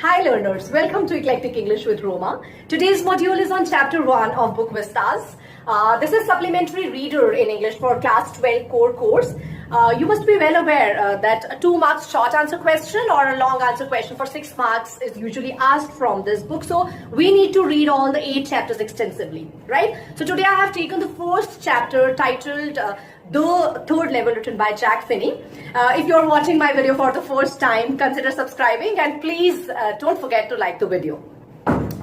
Hi learners, welcome to Eclectic English with Roma. Today's module is on chapter 1 of book Vistas. This is supplementary reader in English for class 12 core course. You must be well aware that a 2 marks short answer question or a long answer question for 6 marks is usually asked from this book. So we need to read all the 8 chapters extensively, right? So today I have taken the first chapter titled The Third Level, written by Jack Finney. If you're watching my video for the first time, consider subscribing and please don't forget to like the video.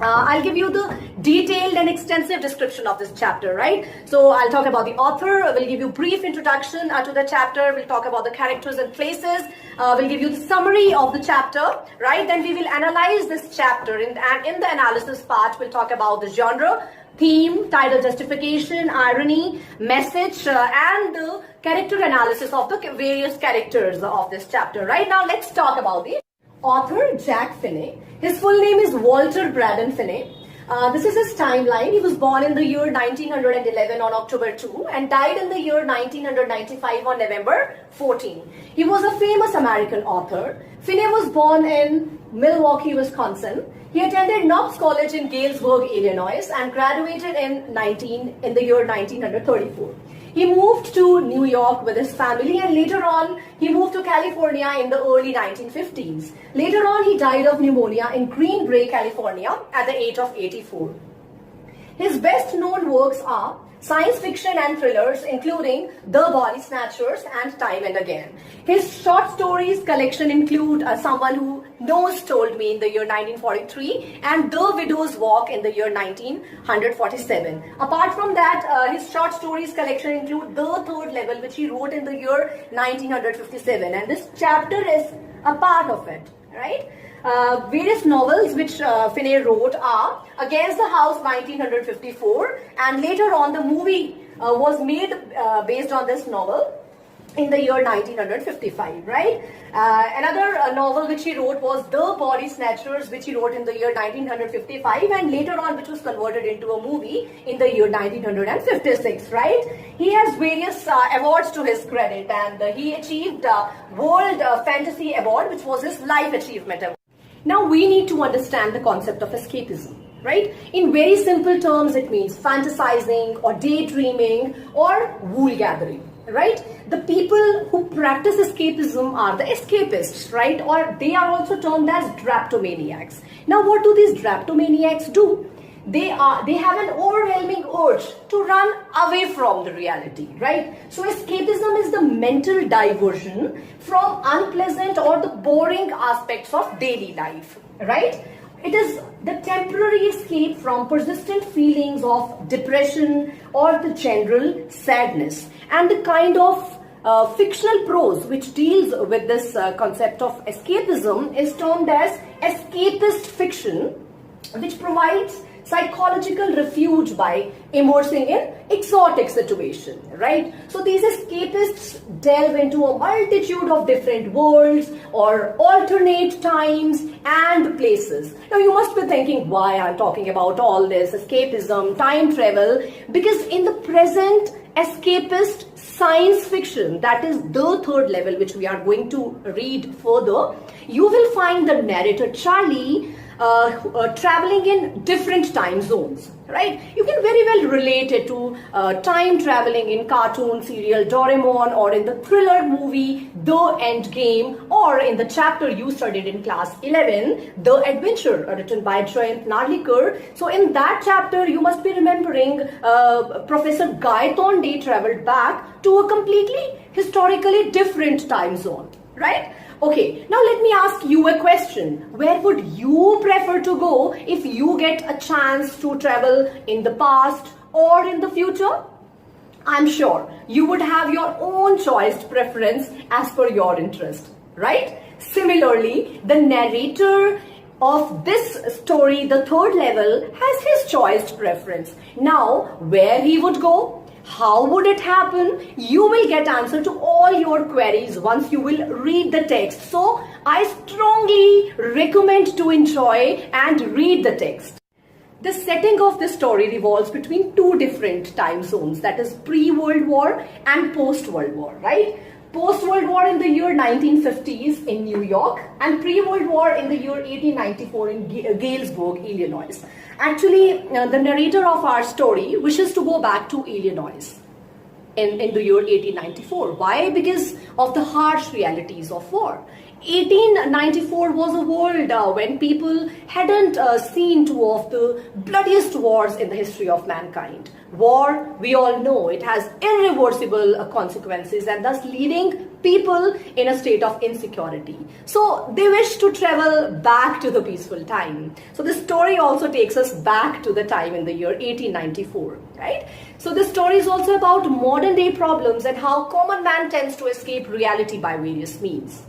I'll give you the detailed and extensive description of this chapter, right? So I'll talk about the author, we'll give you brief introduction to the chapter, we'll talk about the characters and places, we'll give you the summary of the chapter, right? Then we will analyze this chapter and in the analysis part, we'll talk about the genre, theme, title justification, irony, message, and the character analysis of the various characters of this chapter. Right now, let's talk about the author, Jack Finney. His full name is Walter Braden Finney. This is his timeline. He was born in the year 1911 on October 2 and died in the year 1995 on November 14. He was a famous American author. Finney was born in Milwaukee, Wisconsin. He attended Knox College in Galesburg, Illinois and graduated in the year 1934. He moved to New York with his family and later on he moved to California in the early 1950s. Later on he died of pneumonia in Green Bay, California at the age of 84. His best known works are science fiction and thrillers including The Body Snatchers and Time and Again. His short stories collection include Someone Who Knows Told Me in the year 1943 and The Widow's Walk in the year 1947. Apart from that, his short stories collection include The Third Level, which he wrote in the year 1957, and this chapter is a part of it, right? Various novels which Finney wrote are Against the House 1954 and later on the movie was made based on this novel in the year 1955, right? Another novel which he wrote was The Body Snatchers, which he wrote in the year 1955 and later on which was converted into a movie in the year 1956, right? He has various awards to his credit and he achieved World Fantasy Award, which was his life achievement award. Now we need to understand the concept of escapism, right? In very simple terms, it means fantasizing or daydreaming or wool gathering, right? The people who practice escapism are the escapists, right? Or they are also termed as drapetomaniacs. Now what do these drapetomaniacs do? They have an overwhelming urge to run away from the reality, right? So escapism is the mental diversion from unpleasant or the boring aspects of daily life, right? It is the temporary escape from persistent feelings of depression or the general sadness. And the kind of fictional prose which deals with this concept of escapism is termed as escapist fiction, which provides psychological refuge by immersing in exotic situation, right? So these escapists delve into a multitude of different worlds or alternate times and places. Now you must be thinking why I'm talking about all this escapism, time travel, because in the present escapist science fiction, that is the third level which we are going to read further, you will find the narrator Charlie traveling in different time zones, right? You can very well relate it to time traveling in cartoon serial Doraemon or in the thriller movie The End Game or in the chapter you studied in class 11, The Adventure, written by Jayant Narlikar. So in that chapter you must be remembering Professor Guy Thornday traveled back to a completely historically different time zone, right? Okay, now let me ask you a question. Where would you prefer to go if you get a chance to travel in the past or in the future? I'm sure you would have your own choiced preference as per your interest, right? Similarly, the narrator of this story, The Third Level, has his choiced preference. Now, where he would go? How would it happen? You will get answer to all your queries once you will read the text. So I strongly recommend to enjoy and read the text. The setting of the story revolves between two different time zones, that is pre-World War and post-World War, right? post-World War in the year 1950s in New York, and pre-World War in the year 1894 in Galesburg, Illinois. Actually, the narrator of our story wishes to go back to Illinois in the year 1894. Why? Because of the harsh realities of war. 1894 was a world when people hadn't seen two of the bloodiest wars in the history of mankind. War, we all know, it has irreversible consequences and thus leading people in a state of insecurity. So they wish to travel back to the peaceful time. So this story also takes us back to the time in the year 1894, right? So this story is also about modern day problems and how common man tends to escape reality by various means.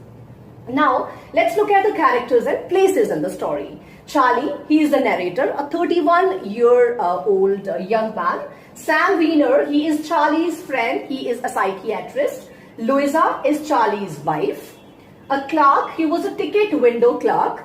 Now, let's look at the characters and places in the story. Charlie, he is the narrator, a 31-year-old young man. Sam Wiener, he is Charlie's friend, he is a psychiatrist. Louisa is Charlie's wife. A clerk, he was a ticket window clerk.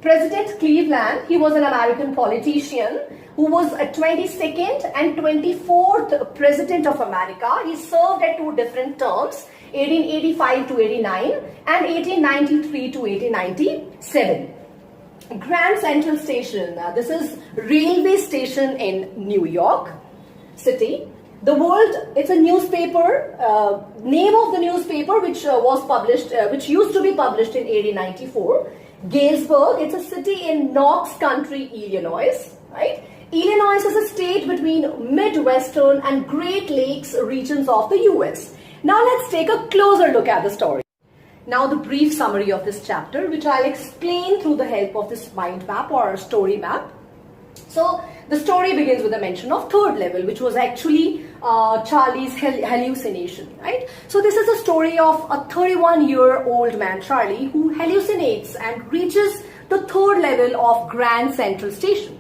President Cleveland, he was an American politician who was a 22nd and 24th President of America. He served at two different terms, 1885 to 89 and 1893 to 1897. Grand Central Station, this is railway station in New York City. The World, it's a newspaper, name of the newspaper which was published, which used to be published in 1894. Galesburg, it's a city in Knox County, Illinois, right? Illinois is a state between Midwestern and Great Lakes regions of the US. Now let's take a closer look at the story. Now the brief summary of this chapter, which I'll explain through the help of this mind map or story map. So the story begins with a mention of third level, which was actually Charlie's hallucination, right? So this is a story of a 31-year-old man, Charlie, who hallucinates and reaches the third level of Grand Central Station.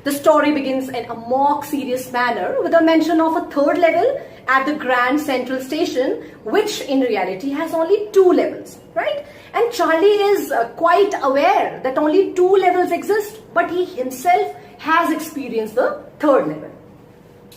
The story begins in a mock serious manner with a mention of a third level at the Grand Central Station, which in reality has only two levels, right? And Charlie is quite aware that only two levels exist, but he himself has experienced the third level.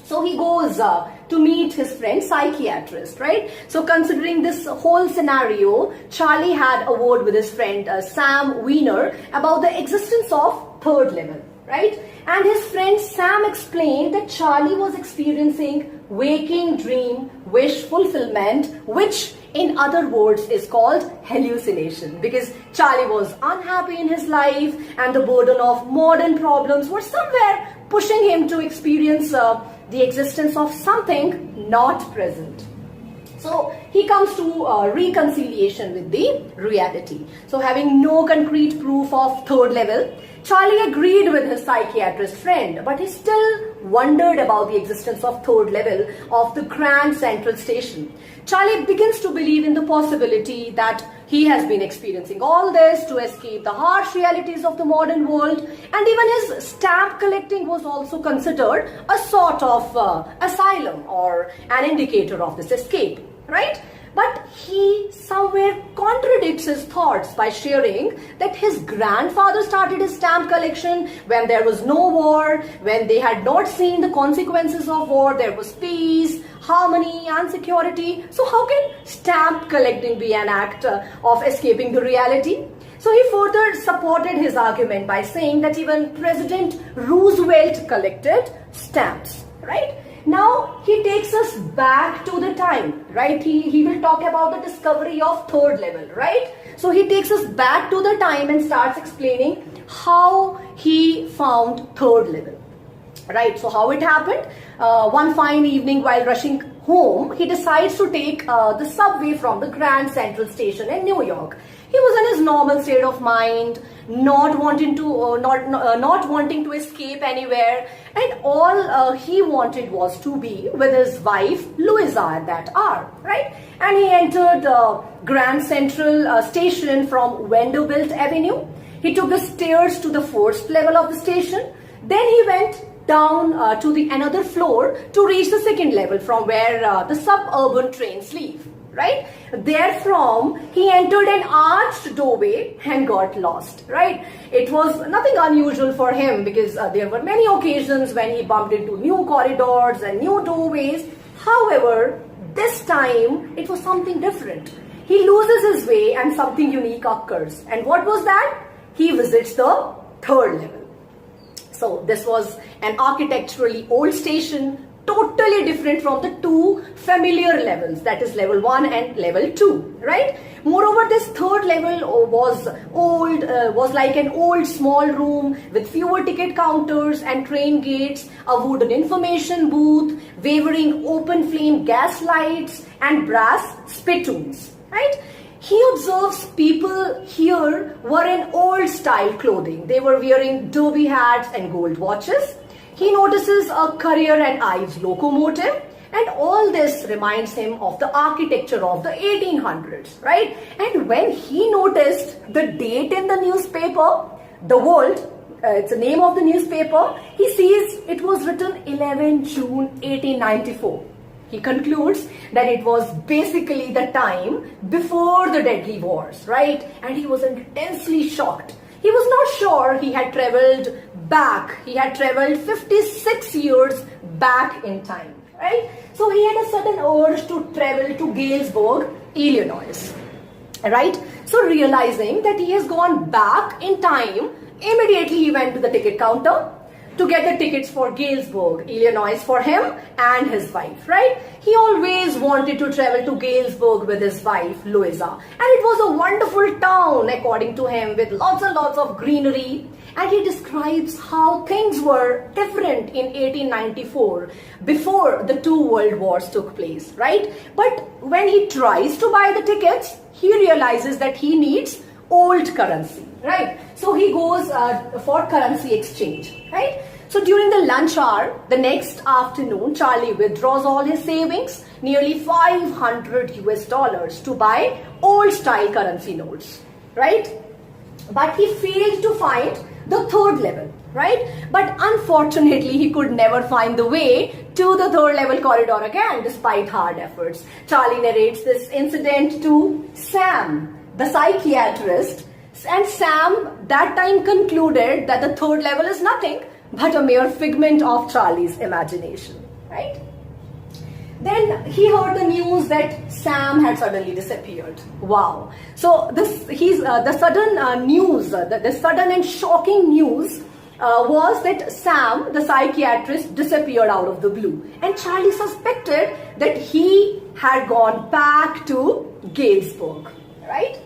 So he goes to meet his friend psychiatrist, right? So considering this whole scenario, Charlie had a word with his friend Sam Wiener about the existence of third level, right? And his friend Sam explained that Charlie was experiencing waking dream wish fulfillment, which in other words is called hallucination, because Charlie was unhappy in his life and the burden of modern problems were somewhere pushing him to experience the existence of something not present. So he comes to reconciliation with the reality. So having no concrete proof of third level, Charlie agreed with his psychiatrist friend, but he still wondered about the existence of third level of the Grand Central Station. Charlie begins to believe in the possibility that he has been experiencing all this to escape the harsh realities of the modern world, and even his stamp collecting was also considered a sort of asylum or an indicator of this escape, right? But he somewhere contradicts his thoughts by sharing that his grandfather started his stamp collection when there was no war, when they had not seen the consequences of war, there was peace, harmony and security. So how can stamp collecting be an act of escaping the reality? So he further supported his argument by saying that even President Roosevelt collected stamps, right? Now he takes us back to the time, right? He will talk about the discovery of third level, right? So he takes us back to the time and starts explaining how he found third level, right? So how it happened? One fine evening while rushing home, he decides to take the subway from the Grand Central Station in New York. He was in his normal state of mind, not wanting to escape anywhere, and all he wanted was to be with his wife Louisa at that hour, right? And he entered Grand Central Station from Vanderbilt Avenue. He took the stairs to the first level of the station. Then he went down to the another floor to reach the second level from where the suburban trains leave, right? Therefrom, he entered an arched doorway and got lost, right? It was nothing unusual for him because there were many occasions when he bumped into new corridors and new doorways. However, this time it was something different. He loses his way and something unique occurs. And what was that? He visits the third level. So this was an architecturally old station, totally different from the two familiar levels, that is level 1 and level 2, right? Moreover, this third level was old, was like an old small room with fewer ticket counters and train gates, a wooden information booth, wavering open flame gas lights and brass spittoons, right? He observes people here were in old style clothing. They were wearing derby hats and gold watches. He notices a Currier and Ives locomotive, and all this reminds him of the architecture of the 1800s, right? And when he noticed the date in the newspaper, The World, it's the name of the newspaper, he sees it was written 11 June 1894. He concludes that it was basically the time before the deadly wars, right? And he was intensely shocked. He was not sure he had traveled back. He had traveled 56 years back in time, right? So he had a sudden urge to travel to Galesburg, Illinois, right? So realizing that he has gone back in time, immediately he went to the ticket counter to get the tickets for Galesburg, Illinois for him and his wife, right? He always wanted to travel to Galesburg with his wife, Louisa. And it was a wonderful town, according to him, with lots and lots of greenery. And he describes how things were different in 1894, before the two world wars took place, right? But when he tries to buy the tickets, he realizes that he needs old currency, right? So he goes for currency exchange, right? So during the lunch hour, the next afternoon, Charlie withdraws all his savings, nearly $500 US, to buy old style currency notes, right? But he failed to find the third level, right? But unfortunately, he could never find the way to the third level corridor again, despite hard efforts. Charlie narrates this incident to Sam, the psychiatrist, and Sam that time concluded that the third level is nothing but a mere figment of Charlie's imagination, right? Then he heard the news that Sam had suddenly disappeared. Wow. So the sudden and shocking news was that Sam, the psychiatrist, disappeared out of the blue. And Charlie suspected that he had gone back to Galesburg, right?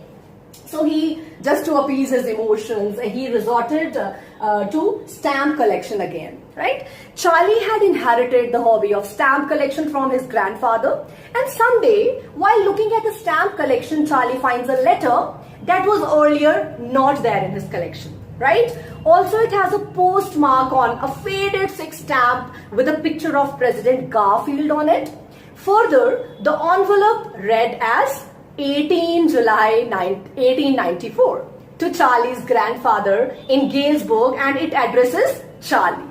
So he, just to appease his emotions, he resorted to stamp collection again, right? Charlie had inherited the hobby of stamp collection from his grandfather, and someday, while looking at the stamp collection, Charlie finds a letter that was earlier not there in his collection, right? Also, it has a postmark on a faded 6 stamp with a picture of President Garfield on it. Further, the envelope read as 18 July 1894 to Charlie's grandfather in Galesburg, and it addresses Charlie.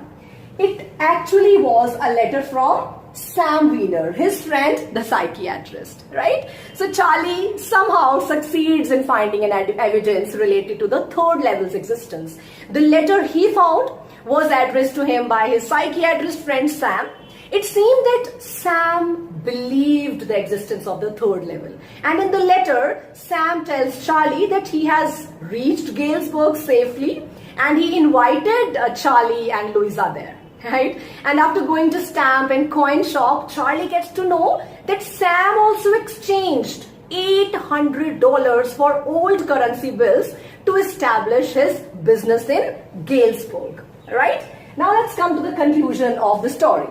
It actually was a letter from Sam Wiener, his friend, the psychiatrist, right? So Charlie somehow succeeds in finding an evidence related to the third level's existence. The letter he found was addressed to him by his psychiatrist friend Sam. It seemed that Sam believed the existence of the third level. And in the letter, Sam tells Charlie that he has reached Galesburg safely, and he invited Charlie and Louisa there, right? And after going to stamp and coin shop, Charlie gets to know that Sam also exchanged $800 for old currency bills to establish his business in Galesburg, right? Now let's come to the conclusion of the story.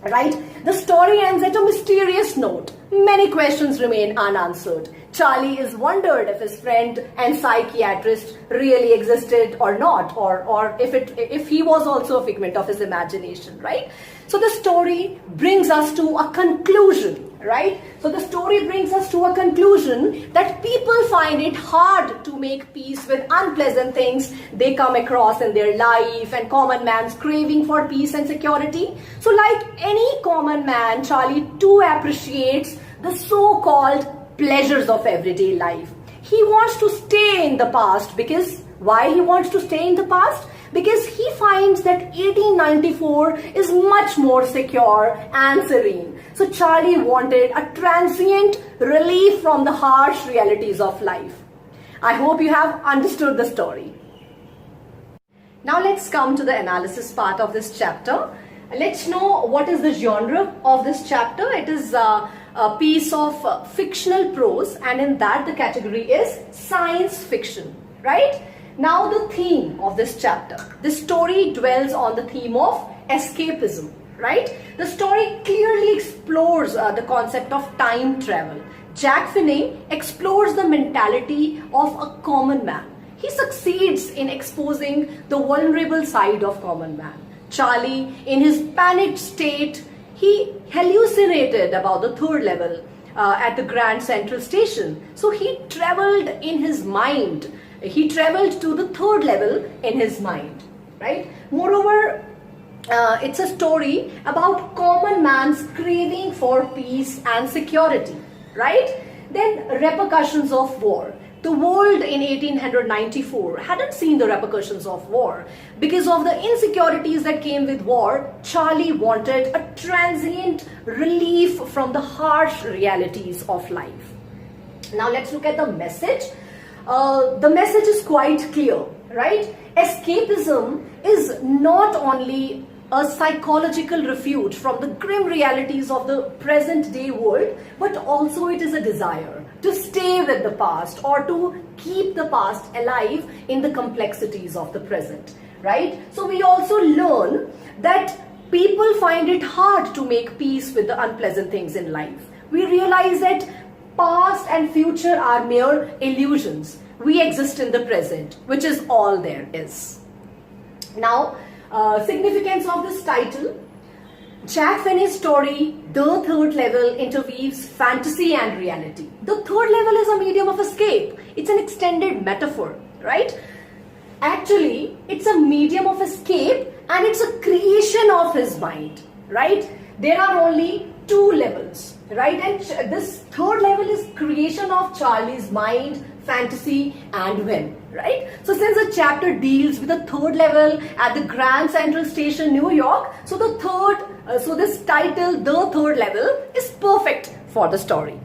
Right? The story ends at a mysterious note. Many questions remain unanswered. Charlie is wondered if his friend and psychiatrist really existed or not, or if he was also a figment of his imagination, right? So the story brings us to a conclusion, right? So the story brings us to a conclusion that people find it hard to make peace with unpleasant things they come across in their life, and common man's craving for peace and security. So like any common man, Charlie too appreciates the so-called pleasures of everyday life. He wants to stay in the past because why he wants to stay in the past? because he finds that 1894 is much more secure and serene. So Charlie wanted a transient relief from the harsh realities of life. I hope you have understood the story. Now let's come to the analysis part of this chapter. Let's know what is the genre of this chapter. It is a piece of fictional prose, and in that the category is science fiction, right? Now the theme of this chapter. The story dwells on the theme of escapism, right? The story clearly explores the concept of time travel. Jack Finney explores the mentality of a common man. He succeeds in exposing the vulnerable side of common man. Charlie, in his panicked state, he hallucinated about the third level at the Grand Central Station. So he traveled in his mind. He traveled to the third level in his mind, right? Moreover, it's a story about common man's craving for peace and security, right? Then repercussions of war. The world in 1894 hadn't seen the repercussions of war. Because of the insecurities that came with war, Charlie wanted a transient relief from the harsh realities of life. Now let's look at the message. The message is quite clear, right? Escapism is not only a psychological refuge from the grim realities of the present day world, but also it is a desire to stay with the past or to keep the past alive in the complexities of the present, right? So we also learn that people find it hard to make peace with the unpleasant things in life. We realize that past and future are mere illusions. We exist in the present, which is all there is. Now, significance of this title. Jack Finney's story, The Third Level, interweaves fantasy and reality. The third level is a medium of escape. It's an extended metaphor, right? Actually, it's a medium of escape and it's a creation of his mind, right? There are only two levels, right? And this third level is creation of Charlie's mind, fantasy and whim, right? So since the chapter deals with the third level at the Grand Central Station, New York, so this title, The Third Level, is perfect for the story.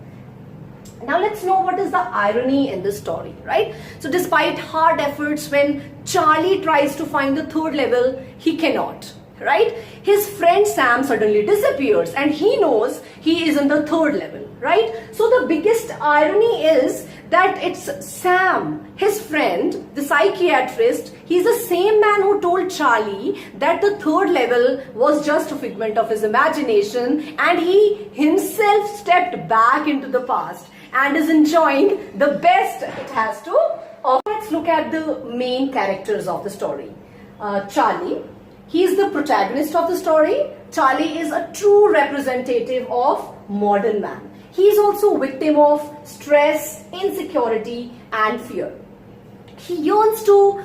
Now let's know what is the irony in this story, right? So despite hard efforts, when Charlie tries to find the third level, he cannot, right? His friend Sam suddenly disappears and he knows he is in the third level, right? So the biggest irony is that it's Sam, his friend, the psychiatrist. He's the same man who told Charlie that the third level was just a figment of his imagination, and he himself stepped back into the past and is enjoying the best it has to offer. Let's look at the main characters of the story. Charlie, he is the protagonist of the story. Charlie is a true representative of modern man. He is also a victim of stress, insecurity and fear. He yearns to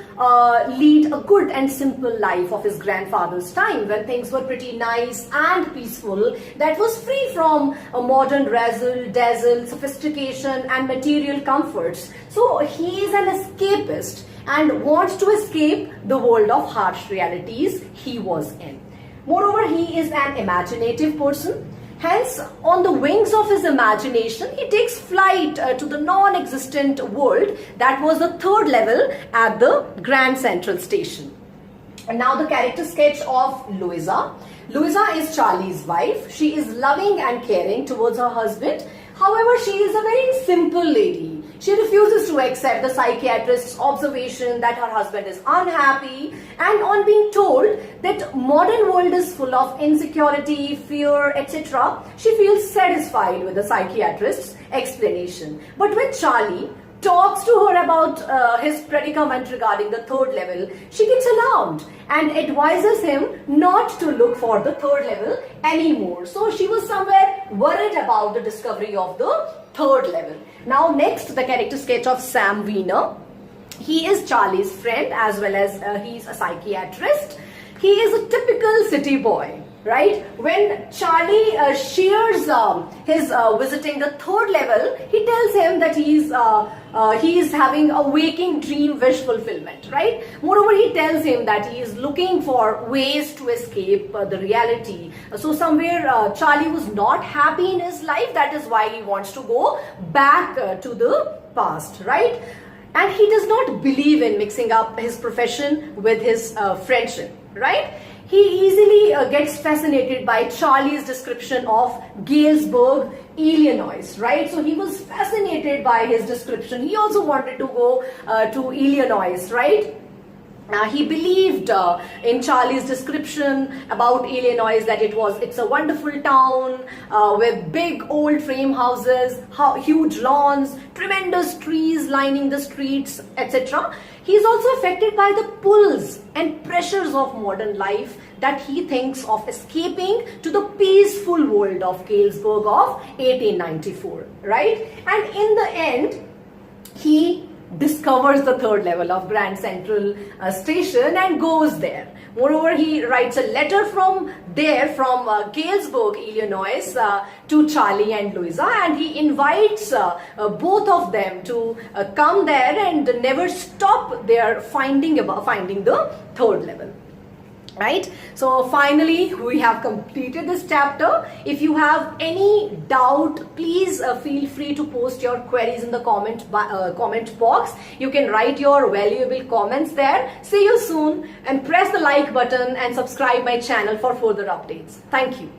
lead a good and simple life of his grandfather's time, when things were pretty nice and peaceful, that was free from a modern razzle, dazzle, sophistication and material comforts. So he is an escapist and wants to escape the world of harsh realities he was in. Moreover, he is an imaginative person. Hence, on the wings of his imagination, he takes flight to the non-existent world that was the third level at the Grand Central Station. And now the character sketch of Louisa. Louisa is Charlie's wife. She is loving and caring towards her husband. However, she is a very simple lady. She refuses to accept the psychiatrist's observation that her husband is unhappy, and on being told that modern world is full of insecurity, fear, etc., she feels satisfied with the psychiatrist's explanation. But when Charlie talks to her about his predicament regarding the third level, she gets alarmed and advises him not to look for the third level anymore. So she was somewhere worried about the discovery of the third level. Now next, the character sketch of Sam Wiener. He is Charlie's friend as well as he's a psychiatrist. He is a typical city boy, right? When Charlie shares his visiting the third level, he tells him that he is having a waking dream wish fulfillment, right? Moreover, he tells him that he is looking for ways to escape the reality. So somewhere Charlie was not happy in his life. That is why he wants to go back to the past, right? And he does not believe in mixing up his profession with his friendship, right? He easily gets fascinated by Charlie's description of Galesburg, Illinois, right? So he was fascinated by his description. He also wanted to go to Illinois, right? He believed in Charlie's description about Illinois that it's a wonderful town with big old frame houses, huge lawns, tremendous trees lining the streets, etc. He is also affected by the pulls and pressures of modern life that he thinks of escaping to the peaceful world of Galesburg of 1894, right? And in the end, he discovers the third level of Grand Central Station and goes there. Moreover, he writes a letter from Galesburg, Illinois to Charlie and Louisa, and he invites both of them to come there and never stop their finding the third level. Right? So finally, we have completed this chapter. If you have any doubt, please feel free to post your queries in the comment box. You can write your valuable comments there. See you soon, and press the like button and subscribe my channel for further updates. Thank you.